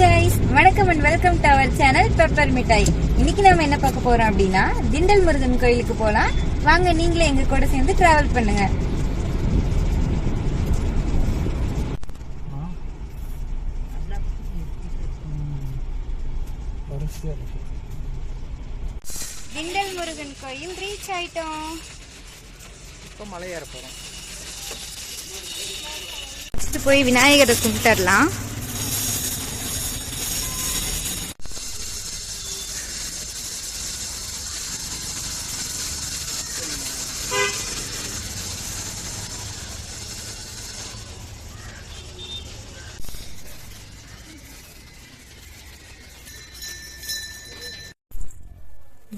guys, வணக்கம் and welcome to our channel Pepper மிட்டாய். இன்னைக்கு நாம என்ன பார்க்க போறோம் அப்படினா திண்டல் முருகன் கோயிலுக்கு போலாம். வாங்க நீங்களே எங்க கூட சேர்ந்து டிராவல் பண்ணுங்க. திண்டல் முருகன் கோயில் ரீச் ஆயிட்டோம். இப்போ மலை ஏற போறோம். ஃபர்ஸ்ட் போய் விநாயகரை கும்பிட்டறலாம்.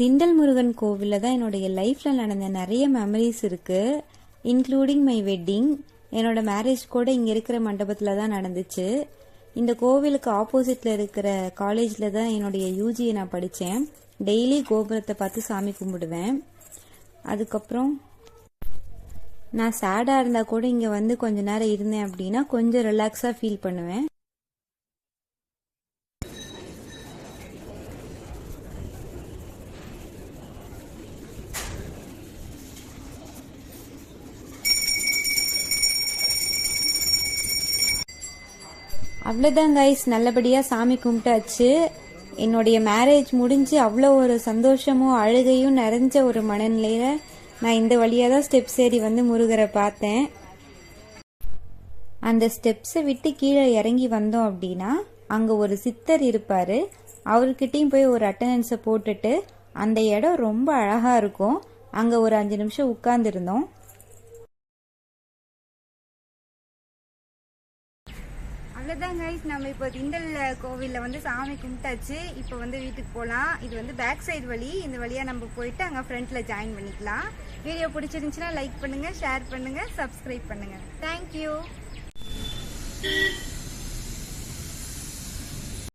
திண்டல் முருகன் கோவிலில் தான் என்னுடைய லைஃப்பில் நடந்த நிறைய மெமரிஸ் இருக்குது, இன்க்ளூடிங் மை வெட்டிங். என்னோட மேரேஜ் கூட இங்கே இருக்கிற மண்டபத்தில் தான் நடந்துச்சு. இந்த கோவிலுக்கு ஆப்போசிட்டில் இருக்கிற காலேஜில் தான் என்னுடைய யூஜியை நான் படித்தேன். டெய்லி கோபுரத்தை பார்த்து சாமி கும்பிடுவேன். அதுக்கப்புறம் நான் சேடாக இருந்தால் கூட இங்கே வந்து கொஞ்ச நேரம் இருந்தேன் அப்படின்னா கொஞ்சம் ரிலாக்ஸாக ஃபீல் பண்ணுவேன். அவ்வளோதான் கைஸ், நல்லபடியாக சாமி கும்பிட்டாச்சு. என்னுடைய மேரேஜ் முடிஞ்சு அவ்வளோ ஒரு சந்தோஷமும் அழுகையும் நிறைஞ்ச ஒரு மனநிலையில் நான் இந்த வழியாக தான் ஸ்டெப்ஸ் ஏறி வந்து முருகரை பார்த்தேன். அந்த ஸ்டெப்ஸை விட்டு கீழே இறங்கி வந்தோம் அப்படின்னா அங்கே ஒரு சித்தர் இருப்பார். அவர்கிட்டையும் போய் ஒரு அட்டண்டன்ஸை போட்டுட்டு அந்த இடம் ரொம்ப அழகாக இருக்கும். அங்கே ஒரு 5 நிமிஷம் உட்கார்ந்துருந்தோம். அவ்வளோதான் கைஸ், நம்ம இப்போ திண்டல் கோவிலில் வந்து சாமி கும்பிட்டாச்சு. இப்போ வந்து வீட்டுக்கு போகலாம். இது வந்து பேக் சைடு வழி. இந்த வழியாக நம்ம போயிட்டு அங்கே ஃப்ரண்ட்டில் ஜாயின் பண்ணிக்கலாம். வீடியோ பிடிச்சிருந்துச்சுன்னா லைக் பண்ணுங்கள், ஷேர் பண்ணுங்கள், சப்ஸ்கிரைப் பண்ணுங்கள். தேங்க்யூ.